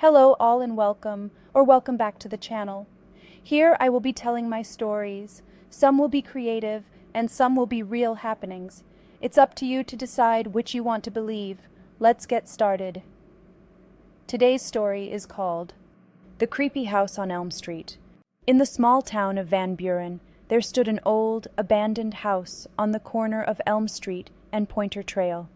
Hello all and welcome back to the channel. Here I will be telling my stories. Some will be creative and some will be real happenings. It's up to you to decide which you want to believe. Let's get started. Today's story is called The Creepy House on Elm Street. In the small town of Van Buren, there stood an old, abandoned house on the corner of Elm Street and Pointer Trail.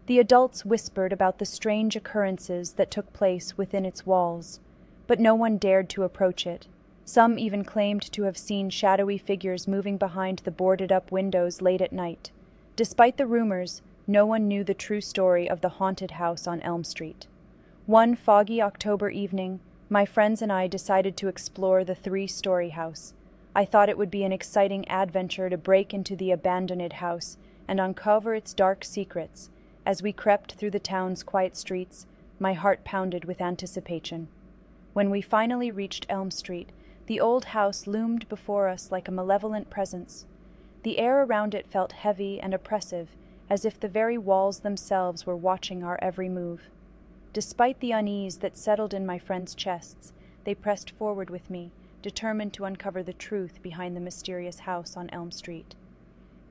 The adults whispered about the strange occurrences that took place within its walls, but no one dared to approach it. Some even claimed to have seen shadowy figures moving behind the boarded-up windows late at night. Despite the rumors, no one knew the true story of the haunted house on Elm Street. One foggy October evening, my friends and I decided to explore the three-story house. I thought it would be an exciting adventure to break into the abandoned house and uncover its dark secrets. As we crept through the town's quiet streets, my heart pounded with anticipation. When we finally reached Elm Street, the old house loomed before us like a malevolent presence. The air around it felt heavy and oppressive, as if the very walls themselves were watching our every move. Despite the unease that settled in my friends' chests, they pressed forward with me, determined to uncover the truth behind the mysterious house on Elm Street.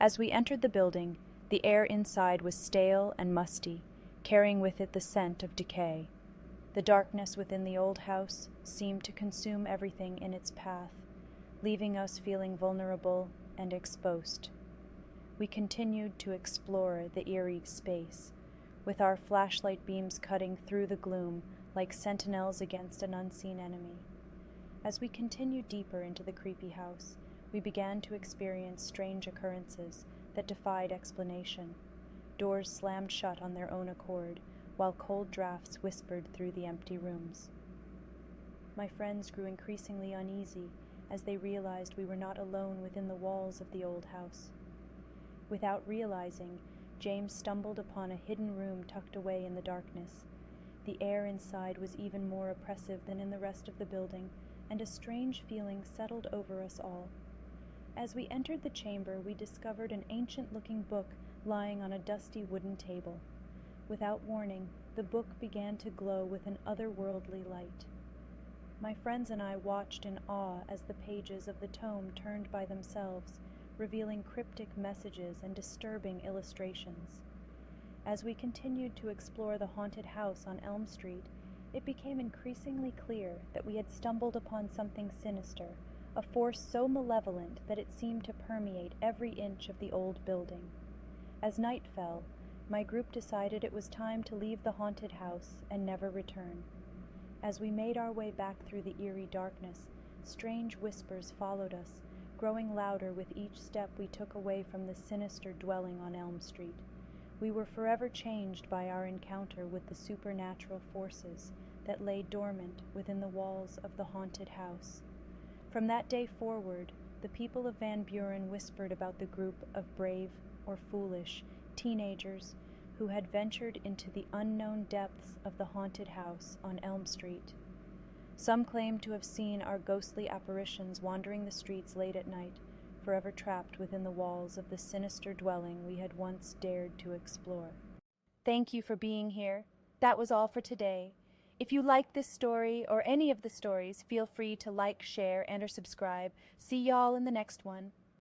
As we entered the building, the air inside was stale and musty, carrying with it the scent of decay. The darkness within the old house seemed to consume everything in its path, leaving us feeling vulnerable and exposed. We continued to explore the eerie space, with our flashlight beams cutting through the gloom like sentinels against an unseen enemy. As we continued deeper into the creepy house, we began to experience strange occurrences that defied explanation. Doors slammed shut on their own accord, while cold drafts whispered through the empty rooms. My friends grew increasingly uneasy as they realized we were not alone within the walls of the old house. Without realizing, James stumbled upon a hidden room tucked away in the darkness. The air inside was even more oppressive than in the rest of the building, and a strange feeling settled over us all. As we entered the chamber, we discovered an ancient-looking book lying on a dusty wooden table. Without warning, the book began to glow with an otherworldly light. My friends and I watched in awe as the pages of the tome turned by themselves, revealing cryptic messages and disturbing illustrations. As we continued to explore the haunted house on Elm Street, it became increasingly clear that we had stumbled upon something sinister, a force so malevolent that it seemed to permeate every inch of the old building. As night fell, my group decided it was time to leave the haunted house and never return. As we made our way back through the eerie darkness, strange whispers followed us, growing louder with each step we took away from the sinister dwelling on Elm Street. We were forever changed by our encounter with the supernatural forces that lay dormant within the walls of the haunted house. From that day forward, the people of Van Buren whispered about the group of brave or foolish teenagers who had ventured into the unknown depths of the haunted house on Elm Street. Some claimed to have seen our ghostly apparitions wandering the streets late at night, forever trapped within the walls of the sinister dwelling we had once dared to explore. Thank you for being here. That was all for today. If you like this story or any of the stories, feel free to like, share, and/or subscribe. See y'all in the next one.